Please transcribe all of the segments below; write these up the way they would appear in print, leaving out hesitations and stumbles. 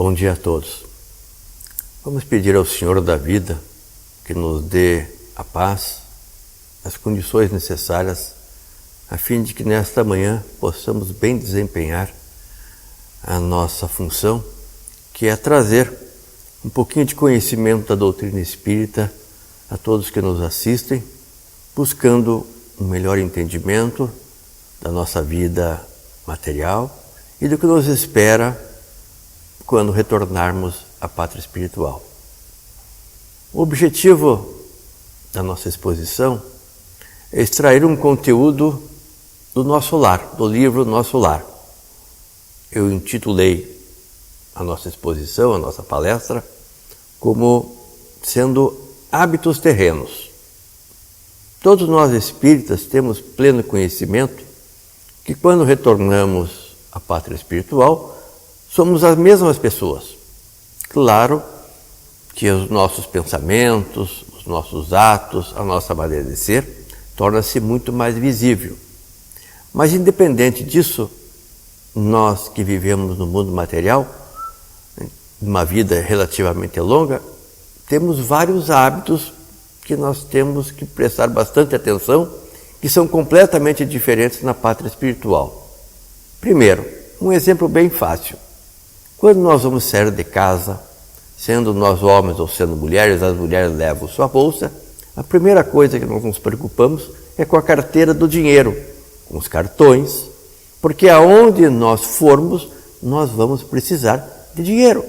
Bom dia a todos. Vamos pedir ao Senhor da vida que nos dê a paz, as condições necessárias, a fim de que nesta manhã possamos bem desempenhar a nossa função, que é trazer um pouquinho de conhecimento da doutrina espírita a todos que nos assistem, buscando um melhor entendimento da nossa vida material e do que nos espera quando retornarmos à pátria espiritual. O objetivo da nossa exposição é extrair um conteúdo do nosso lar, do livro Nosso Lar. Eu intitulei a nossa exposição, a nossa palestra, como sendo hábitos terrenos. Todos nós espíritas temos pleno conhecimento que quando retornamos à pátria espiritual, somos as mesmas pessoas. Claro que os nossos pensamentos, os nossos atos, a nossa maneira de ser, torna-se muito mais visível. Mas independente disso, nós que vivemos no mundo material, uma vida relativamente longa, temos vários hábitos que nós temos que prestar bastante atenção, que são completamente diferentes na pátria espiritual. Primeiro, um exemplo bem fácil. Quando nós vamos sair de casa, sendo nós homens ou sendo mulheres, as mulheres levam sua bolsa, a primeira coisa que nós nos preocupamos é com a carteira do dinheiro, com os cartões, porque aonde nós formos, nós vamos precisar de dinheiro.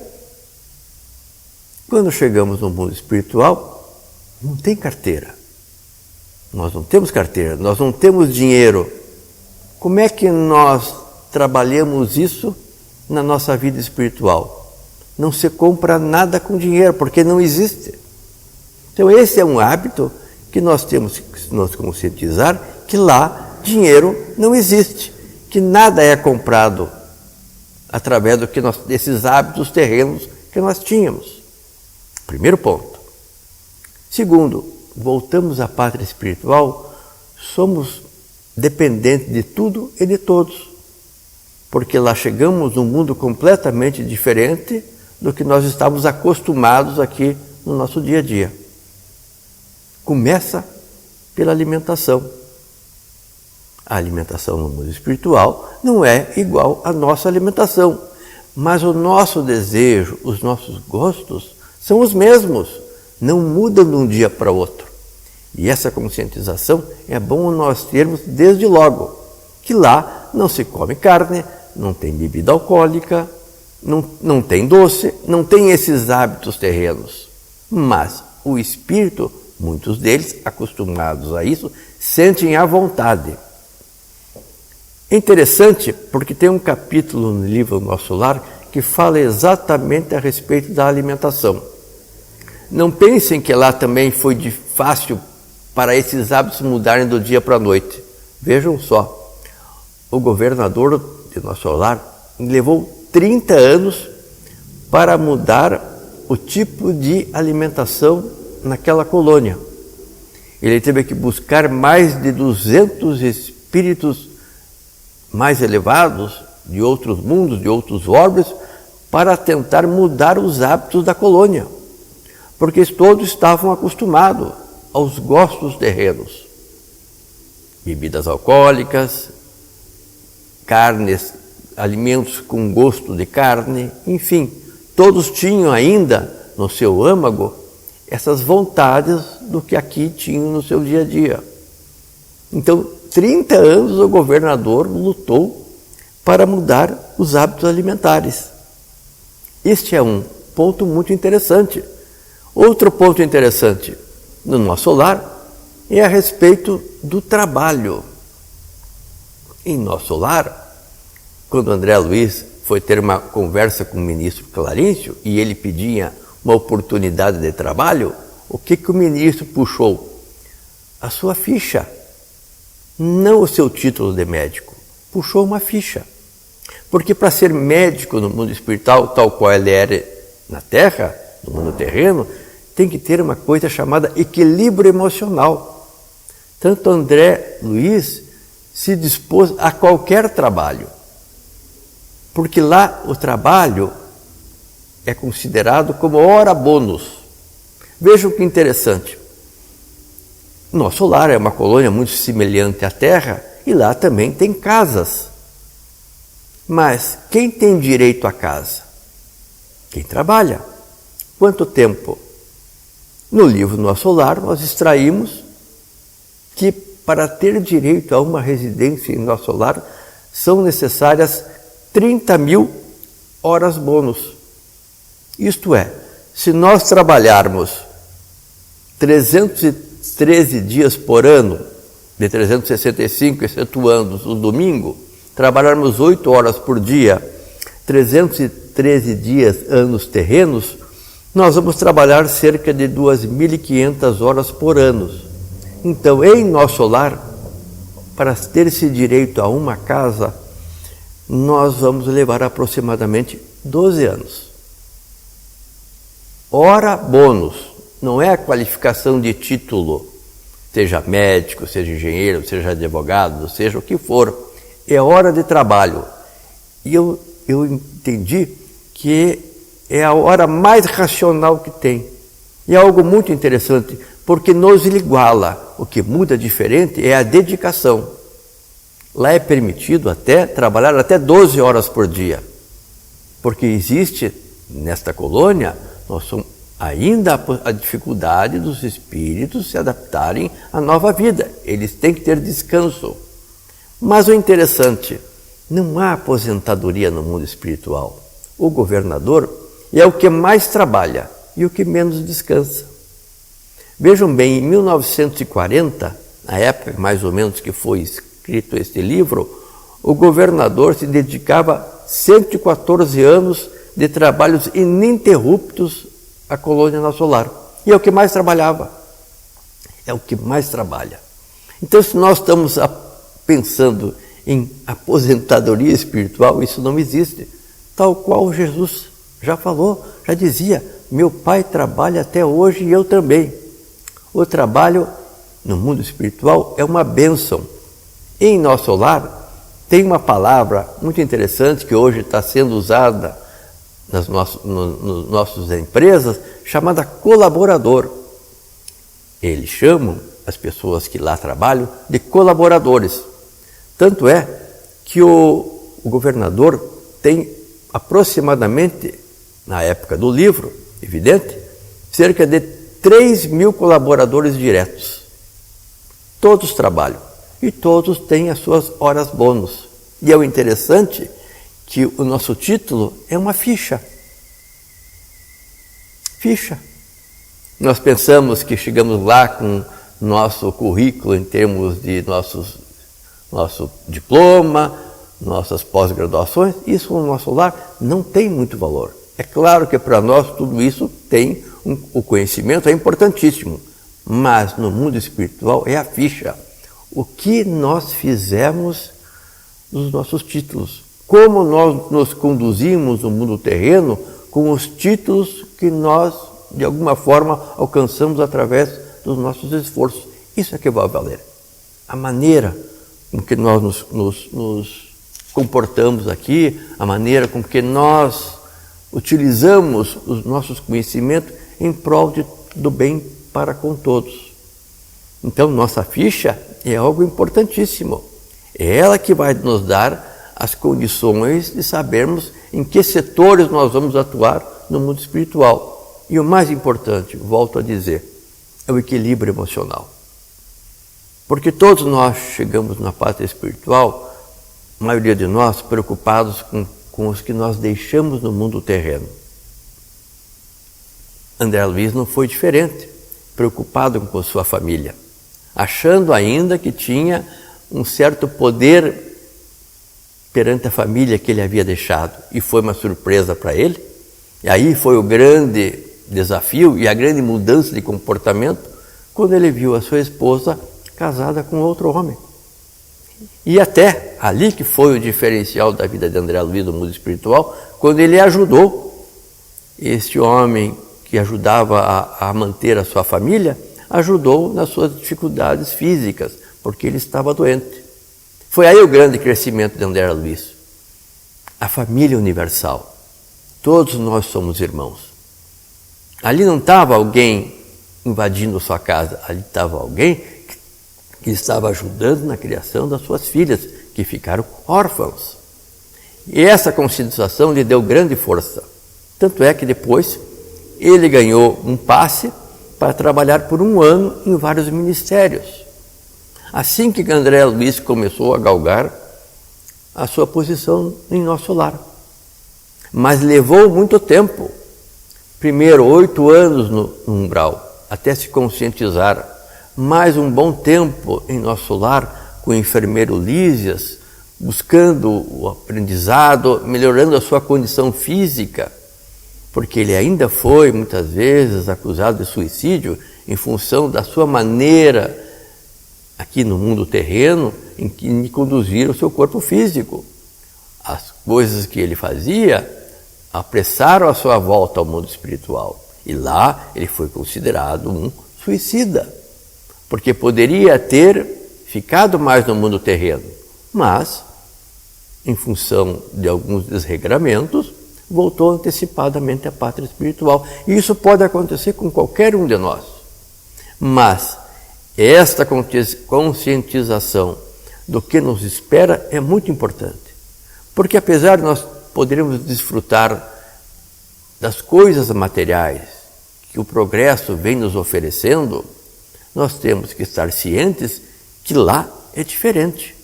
Quando chegamos no mundo espiritual, não tem carteira. Nós não temos carteira, nós não temos dinheiro. Como é que nós trabalhamos isso na nossa vida espiritual? Não se compra nada com dinheiro, porque não existe. Então esse é um hábito que nós temos que nos conscientizar, que lá dinheiro não existe, que nada é comprado através desses hábitos terrenos que nós tínhamos. Primeiro ponto. Segundo, voltamos à pátria espiritual, somos dependentes de tudo e de todos, porque lá chegamos num mundo completamente diferente do que nós estávamos acostumados aqui no nosso dia a dia. Começa pela alimentação. A alimentação no mundo espiritual não é igual à nossa alimentação, mas o nosso desejo, os nossos gostos são os mesmos, não mudam de um dia para outro. E essa conscientização é bom nós termos desde logo, que lá não se come carne, não tem bebida alcoólica, não tem doce, não tem esses hábitos terrenos. Mas o espírito, muitos deles, acostumados a isso, sentem à vontade. É interessante porque tem um capítulo no livro Nosso Lar que fala exatamente a respeito da alimentação. Não pensem que lá também foi fácil para esses hábitos mudarem do dia para a noite. Vejam só, o governador de Nosso Lar levou 30 anos para mudar o tipo de alimentação naquela colônia. Ele teve que buscar mais de 200 espíritos mais elevados de outros mundos, de outros orbes, para tentar mudar os hábitos da colônia, porque todos estavam acostumados aos gostos terrenos. Bebidas alcoólicas, carnes, alimentos com gosto de carne, enfim, todos tinham ainda no seu âmago essas vontades do que aqui tinham no seu dia a dia. Então, 30 anos o governador lutou para mudar os hábitos alimentares. Este é um ponto muito interessante. Outro ponto interessante no Nosso Lar é a respeito do trabalho. Em Nosso Lar, quando André Luiz foi ter uma conversa com o ministro Clarencio e ele pedia uma oportunidade de trabalho, o que o ministro puxou? A sua ficha, não o seu título de médico. Puxou uma ficha. Porque para ser médico no mundo espiritual, tal qual ele era na Terra, no mundo terreno, tem que ter uma coisa chamada equilíbrio emocional. Tanto André Luiz se dispôs a qualquer trabalho. Porque lá o trabalho é considerado como hora bônus. Vejam que interessante. Nosso lar é uma colônia muito semelhante à Terra e lá também tem casas. Mas quem tem direito à casa? Quem trabalha. Quanto tempo? No livro Nosso Lar, nós extraímos que para ter direito a uma residência em nosso lar são necessárias 30.000 horas bônus. Isto é, se nós trabalharmos 313 dias por ano, de 365, excetuando o domingo, trabalharmos 8 horas por dia, 313 dias anos terrenos, nós vamos trabalhar cerca de 2.500 horas por ano. Então, em nosso lar, para ter esse direito a uma casa, nós vamos levar aproximadamente 12 anos. Hora bônus, não é a qualificação de título, seja médico, seja engenheiro, seja advogado, seja o que for, é hora de trabalho. E eu entendi que é a hora mais racional que tem. E é algo muito interessante, porque nos iguala. O que muda diferente é a dedicação. Lá é permitido até trabalhar até 12 horas por dia, porque existe nesta colônia ainda a dificuldade dos espíritos se adaptarem à nova vida. Eles têm que ter descanso. Mas o interessante, não há aposentadoria no mundo espiritual. O governador é o que mais trabalha e o que menos descansa. Vejam bem, em 1940, na época mais ou menos que foi escrito este livro, o governador se dedicava 114 anos de trabalhos ininterruptos à colônia Nosso Lar. E é o que mais trabalhava. É o que mais trabalha. Então, se nós estamos pensando em aposentadoria espiritual, isso não existe. Tal qual Jesus já falou, já dizia, meu pai trabalha até hoje e eu também. O trabalho no mundo espiritual é uma bênção. Em nosso lar tem uma palavra muito interessante que hoje está sendo usada nas nossas empresas, chamada colaborador. Eles chamam as pessoas que lá trabalham de colaboradores. Tanto é que o governador tem aproximadamente, na época do livro, evidente, cerca de 3.000 colaboradores diretos. Todos trabalham e todos têm as suas horas bônus. E é o interessante que o nosso título é uma ficha. Ficha. Nós pensamos que chegamos lá com nosso currículo em termos de nosso diploma, nossas pós-graduações. Isso no nosso lar não tem muito valor. É claro que para nós tudo isso tem o conhecimento, é importantíssimo, mas no mundo espiritual é a ficha. O que nós fizemos nos nossos títulos, como nós nos conduzimos no mundo terreno com os títulos que nós, de alguma forma, alcançamos através dos nossos esforços. Isso é que vai valer. A maneira com que nós nos comportamos aqui, a maneira com que nós utilizamos os nossos conhecimentos em prol do bem para com todos. Então, nossa ficha é algo importantíssimo. É ela que vai nos dar as condições de sabermos em que setores nós vamos atuar no mundo espiritual. E o mais importante, volto a dizer, é o equilíbrio emocional. Porque todos nós chegamos na pátria espiritual, a maioria de nós preocupados com os que nós deixamos no mundo terreno. André Luiz não foi diferente, preocupado com sua família, achando ainda que tinha um certo poder perante a família que ele havia deixado. E foi uma surpresa para ele. E aí foi o grande desafio e a grande mudança de comportamento quando ele viu a sua esposa casada com outro homem. E até ali que foi o diferencial da vida de André Luiz no mundo espiritual, quando ele ajudou este homem que ajudava a manter a sua família, ajudou nas suas dificuldades físicas, porque ele estava doente. Foi aí o grande crescimento de André Luiz. A família universal. Todos nós somos irmãos. Ali não estava alguém invadindo sua casa, ali estava alguém que estava ajudando na criação das suas filhas, que ficaram órfãos. E essa conscientização lhe deu grande força. Tanto é que depois ele ganhou um passe para trabalhar por 1 ano em vários ministérios. Assim que André Luiz começou a galgar a sua posição em nosso lar. Mas levou muito tempo. Primeiro, 8 anos no umbral, até se conscientizar. Mais um bom tempo em nosso lar, com o enfermeiro Lísias, buscando o aprendizado, melhorando a sua condição física, porque ele ainda foi, muitas vezes, acusado de suicídio em função da sua maneira, aqui no mundo terreno, em que conduzir o seu corpo físico. As coisas que ele fazia apressaram a sua volta ao mundo espiritual. E lá ele foi considerado um suicida, porque poderia ter ficado mais no mundo terreno, mas, em função de alguns desregramentos, voltou antecipadamente à pátria espiritual. E isso pode acontecer com qualquer um de nós. Mas esta conscientização do que nos espera é muito importante, porque apesar de nós poderemos desfrutar das coisas materiais que o progresso vem nos oferecendo, nós temos que estar cientes que lá é diferente.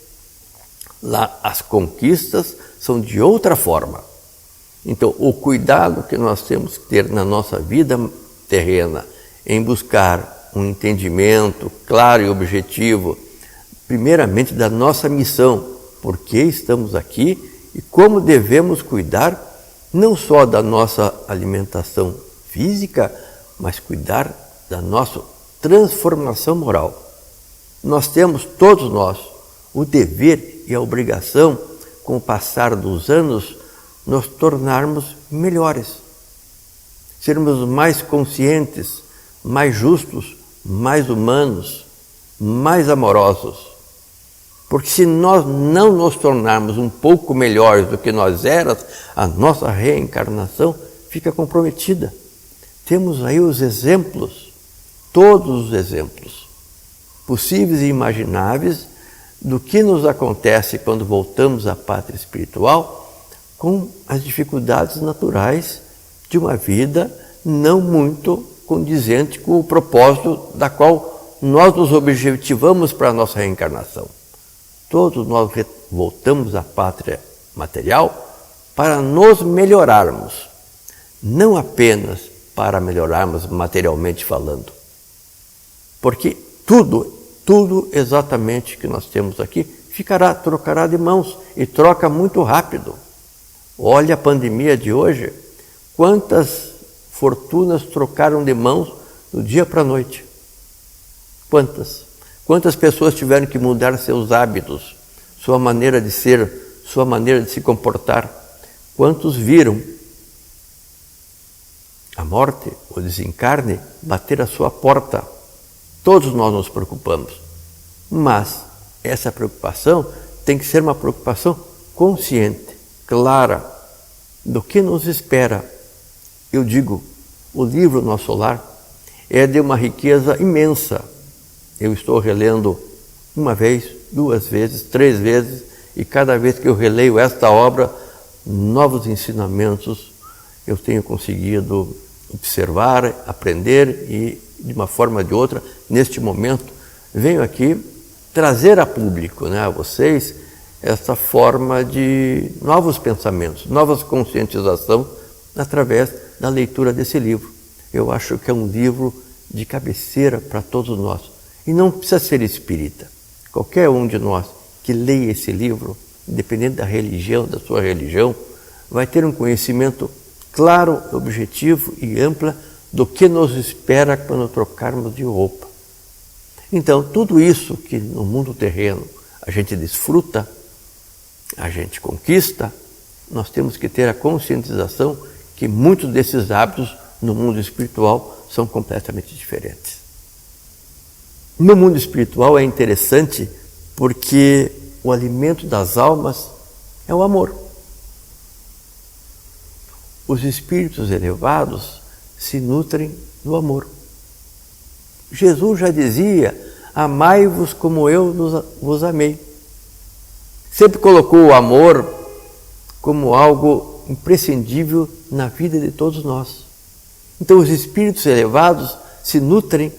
Lá as conquistas são de outra forma. Então, o cuidado que nós temos que ter na nossa vida terrena em buscar um entendimento claro e objetivo, primeiramente da nossa missão, por que estamos aqui e como devemos cuidar não só da nossa alimentação física, mas cuidar da nossa transformação moral. Nós temos, todos nós, o dever e a obrigação, com o passar dos anos, nos tornarmos melhores, sermos mais conscientes, mais justos, mais humanos, mais amorosos. Porque se nós não nos tornarmos um pouco melhores do que nós éramos, a nossa reencarnação fica comprometida. Temos aí os exemplos, todos os exemplos, possíveis e imagináveis, do que nos acontece quando voltamos à pátria espiritual, com as dificuldades naturais de uma vida não muito condizente com o propósito da qual nós nos objetivamos para a nossa reencarnação. Todos nós voltamos à pátria material para nos melhorarmos, não apenas para melhorarmos materialmente falando, porque tudo exatamente que nós temos aqui trocará de mãos e troca muito rápido. Olha a pandemia de hoje, quantas fortunas trocaram de mãos do dia para a noite. Quantas pessoas tiveram que mudar seus hábitos, sua maneira de ser, sua maneira de se comportar. Quantos viram a morte, o desencarne, bater à sua porta. Todos nós nos preocupamos, mas essa preocupação tem que ser uma preocupação consciente, clara, do que nos espera. Eu digo, o livro Nosso Lar é de uma riqueza imensa. Eu estou relendo 1 vez, 2 vezes, 3 vezes, e cada vez que eu releio esta obra, novos ensinamentos eu tenho conseguido observar, aprender e, de uma forma ou de outra, neste momento, venho aqui trazer a público, a vocês, essa forma de novos pensamentos, novas conscientização através da leitura desse livro. Eu acho que é um livro de cabeceira para todos nós. E não precisa ser espírita. Qualquer um de nós que leia esse livro, independente da religião, da sua religião, vai ter um conhecimento claro, objetivo e amplo do que nos espera quando trocarmos de roupa. Então, tudo isso que no mundo terreno a gente desfruta, a gente conquista, nós temos que ter a conscientização que muitos desses hábitos no mundo espiritual são completamente diferentes. No mundo espiritual é interessante porque o alimento das almas é o amor. os espíritos elevados se nutrem do amor. Jesus já dizia: amai-vos como eu vos amei. Sempre colocou o amor como algo imprescindível na vida de todos nós. Então os espíritos elevados se nutrem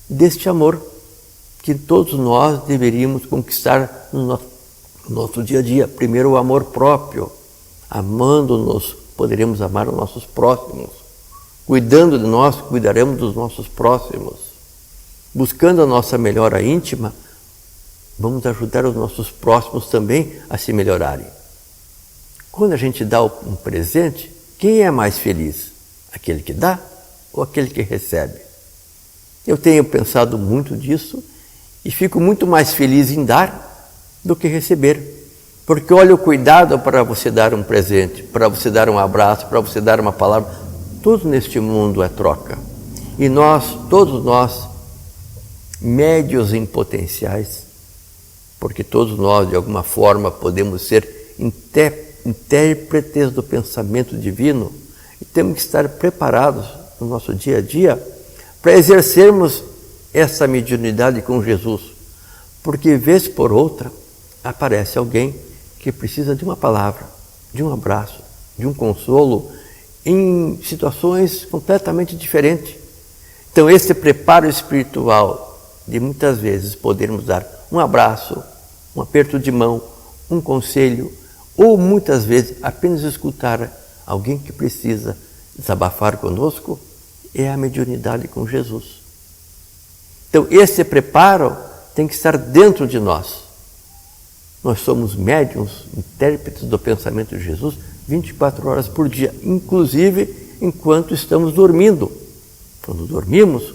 deste amor que todos nós deveríamos conquistar no nosso dia a dia. Primeiro, o amor próprio. Amando-nos, poderemos amar os nossos próximos. Cuidando de nós, cuidaremos dos nossos próximos. Buscando a nossa melhora íntima, vamos ajudar os nossos próximos também a se melhorarem. Quando a gente dá um presente, quem é mais feliz? Aquele que dá ou aquele que recebe? Eu tenho pensado muito disso e fico muito mais feliz em dar do que receber. Porque olha o cuidado para você dar um presente, para você dar um abraço, para você dar uma palavra. Tudo neste mundo é troca. E nós, todos nós, médios em potenciais, porque todos nós, de alguma forma, podemos ser intérpretes do pensamento divino e temos que estar preparados no nosso dia a dia para exercermos essa mediunidade com Jesus. Porque, vez por outra, aparece alguém que precisa de uma palavra, de um abraço, de um consolo, em situações completamente diferentes. Então, esse preparo espiritual de muitas vezes podermos dar um abraço, um aperto de mão, um conselho, ou muitas vezes apenas escutar alguém que precisa desabafar conosco, é a mediunidade com Jesus. Então, esse preparo tem que estar dentro de nós. Nós somos médiuns, intérpretes do pensamento de Jesus 24 horas por dia, inclusive enquanto estamos dormindo. Quando dormimos,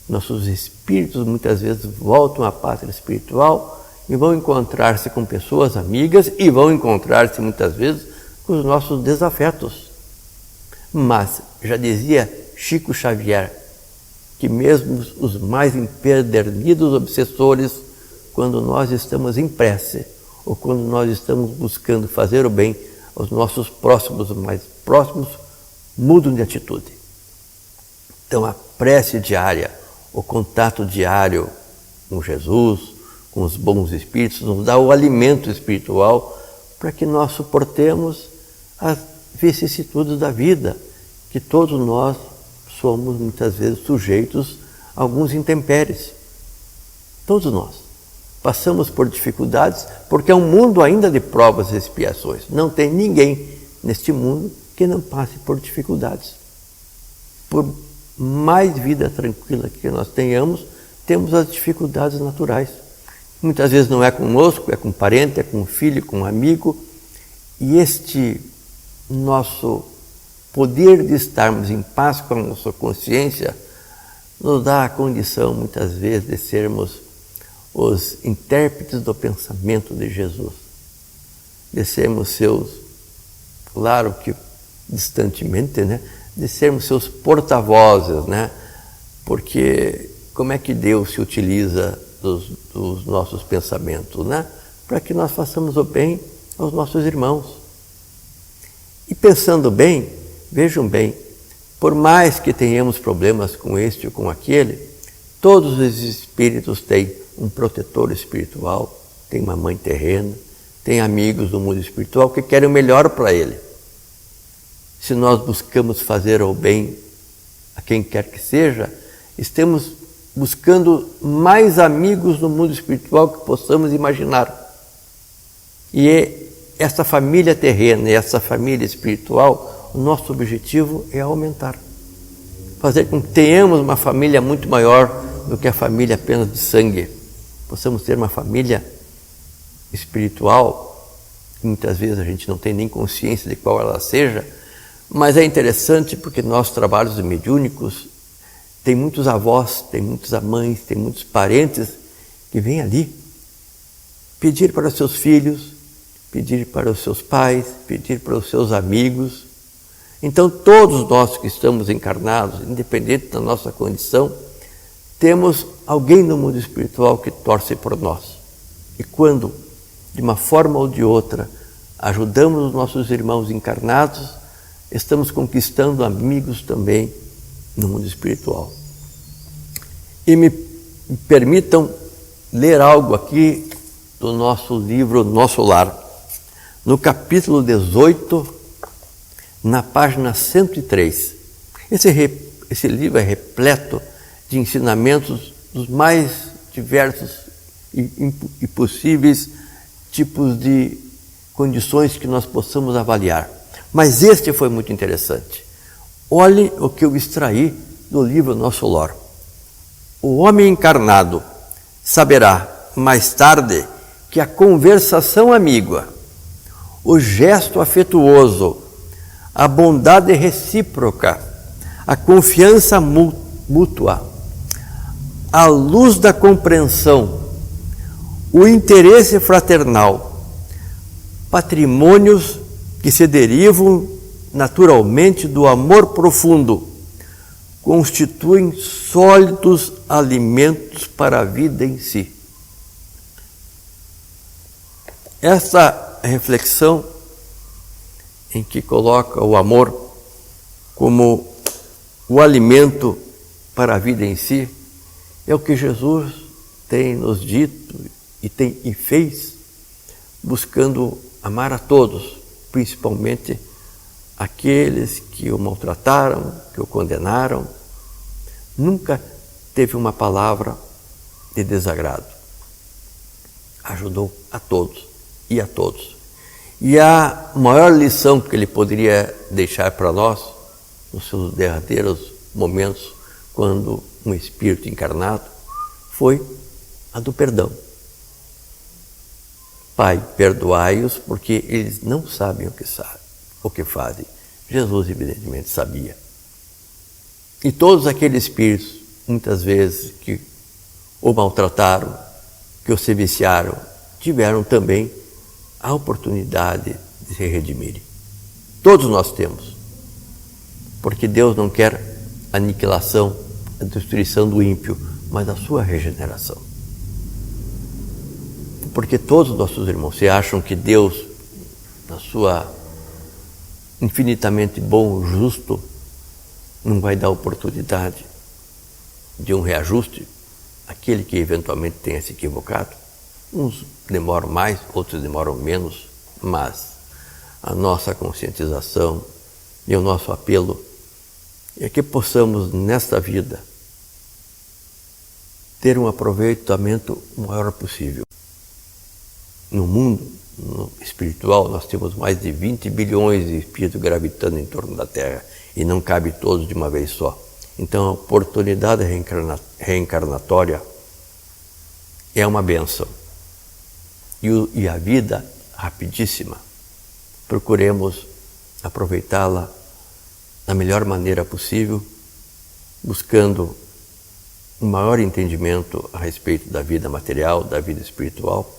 nossos espíritos muitas vezes voltam à pátria espiritual e vão encontrar-se com pessoas amigas e vão encontrar-se muitas vezes com os nossos desafetos. Mas já dizia Chico Xavier que mesmo os mais empedernidos obsessores, quando nós estamos em prece ou quando nós estamos buscando fazer o bem aos nossos próximos, mais próximos, mudam de atitude. Então a prece diária, o contato diário com Jesus, com os bons espíritos, nos dá o alimento espiritual para que nós suportemos as vicissitudes da vida, que todos nós somos muitas vezes sujeitos a alguns intempéries. Todos nós passamos por dificuldades porque é um mundo ainda de provas e expiações. Não tem ninguém neste mundo que não passe por dificuldades. Por mais vida tranquila que nós tenhamos, temos as dificuldades naturais. Muitas vezes não é conosco, é com um parente, é com um filho, com um amigo. E este nosso poder de estarmos em paz com a nossa consciência nos dá a condição, muitas vezes, de sermos os intérpretes do pensamento de Jesus. De sermos seus, claro que distantemente, de sermos seus porta-vozes, Porque como é que Deus se utiliza dos nossos pensamentos, Para que nós façamos o bem aos nossos irmãos. E pensando bem, vejam bem, por mais que tenhamos problemas com este ou com aquele, todos os espíritos têm um protetor espiritual, tem uma mãe terrena, tem amigos do mundo espiritual que querem o melhor para ele. Se nós buscamos fazer o bem a quem quer que seja, estamos buscando mais amigos no mundo espiritual que possamos imaginar. E essa família terrena e essa família espiritual, o nosso objetivo é aumentar. Fazer com que tenhamos uma família muito maior do que a família apenas de sangue. Possamos ter uma família espiritual, que muitas vezes a gente não tem nem consciência de qual ela seja, mas é interessante porque nossos trabalhos mediúnicos tem muitos avós, tem muitas mães, tem muitos parentes que vêm ali pedir para os seus filhos, pedir para os seus pais, pedir para os seus amigos. Então todos nós que estamos encarnados, independente da nossa condição, temos alguém no mundo espiritual que torce por nós. E quando, de uma forma ou de outra, ajudamos os nossos irmãos encarnados, estamos conquistando amigos também no mundo espiritual. E me permitam ler algo aqui do nosso livro Nosso Lar, no capítulo 18, na página 103. Esse livro é repleto de ensinamentos dos mais diversos e possíveis tipos de condições que nós possamos avaliar. Mas este foi muito interessante. Olhe o que eu extraí do livro Nosso Lar. O homem encarnado saberá mais tarde que a conversação amiga, o gesto afetuoso, a bondade recíproca, a confiança mútua, a luz da compreensão, o interesse fraternal, patrimônios que se derivam naturalmente do amor profundo, constituem sólidos alimentos para a vida em si. Essa reflexão em que coloca o amor como o alimento para a vida em si, é o que Jesus tem nos dito e fez, buscando amar a todos, principalmente aqueles que o maltrataram, que o condenaram. Nunca teve uma palavra de desagrado. Ajudou a todos e a todos. E a maior lição que ele poderia deixar para nós, nos seus derradeiros momentos, quando um espírito encarnado, foi a do perdão. Pai, perdoai-os, porque eles não sabem o que fazem. Jesus, evidentemente, sabia. E todos aqueles espíritos, muitas vezes, que o maltrataram, que o se viciaram, tiveram também a oportunidade de se redimirem. Todos nós temos. Porque Deus não quer a aniquilação, a destruição do ímpio, mas a sua regeneração. Porque todos os nossos irmãos se acham que Deus, na sua infinitamente bom, justo, não vai dar oportunidade de um reajuste àquele que eventualmente tenha se equivocado. Uns demoram mais, outros demoram menos, mas a nossa conscientização e o nosso apelo é que possamos, nesta vida, ter um aproveitamento o maior possível. No mundo espiritual, nós temos mais de 20 bilhões de espíritos gravitando em torno da Terra e não cabe todos de uma vez só. Então, a oportunidade reencarnatória é uma bênção. E a vida, rapidíssima, procuremos aproveitá-la da melhor maneira possível, buscando um maior entendimento a respeito da vida material, da vida espiritual,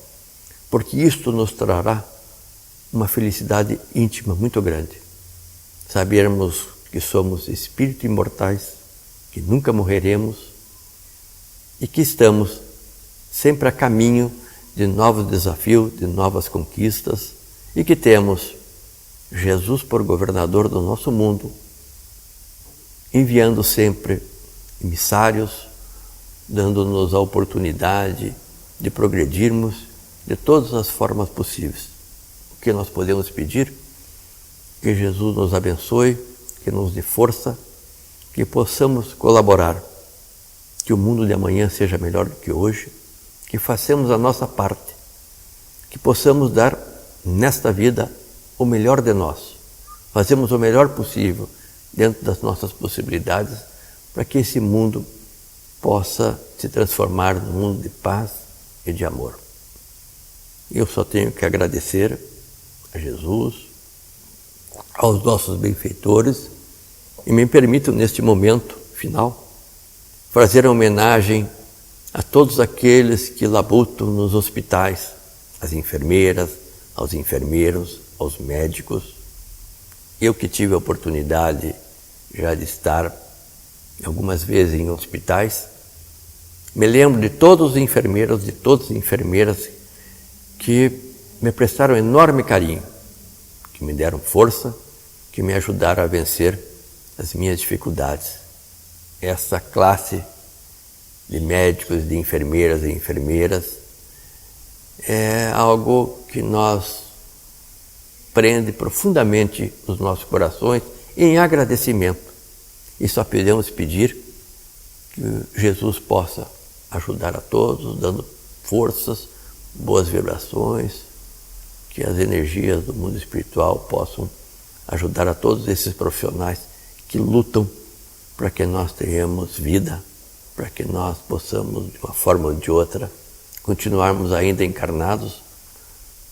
porque isto nos trará uma felicidade íntima muito grande. Sabermos que somos espíritos imortais, que nunca morreremos e que estamos sempre a caminho de novos desafios, de novas conquistas e que temos Jesus por governador do nosso mundo, enviando sempre emissários, dando-nos a oportunidade de progredirmos de todas as formas possíveis. O que nós podemos pedir? Que Jesus nos abençoe, que nos dê força, que possamos colaborar, que o mundo de amanhã seja melhor do que hoje, que façamos a nossa parte, que possamos dar nesta vida o melhor de nós, fazemos o melhor possível dentro das nossas possibilidades para que esse mundo possa se transformar num mundo de paz e de amor. Eu só tenho que agradecer a Jesus, aos nossos benfeitores e me permitam neste momento final fazer a homenagem a todos aqueles que labutam nos hospitais, as enfermeiras, aos enfermeiros, aos médicos. Eu que tive a oportunidade já de estar algumas vezes em hospitais, me lembro de todos os enfermeiros, de todas as enfermeiras que me prestaram enorme carinho, que me deram força, que que me ajudaram a vencer as minhas dificuldades. Essa classe de médicos, de enfermeiras e enfermeiras é algo que prende profundamente os nossos corações em agradecimento. E só podemos pedir que Jesus possa ajudar a todos, dando forças, boas vibrações, que as energias do mundo espiritual possam ajudar a todos esses profissionais que lutam para que nós tenhamos vida, para que nós possamos, de uma forma ou de outra, continuarmos ainda encarnados,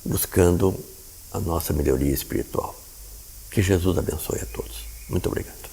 buscando a nossa melhoria espiritual. Que Jesus abençoe a todos. Muito obrigado.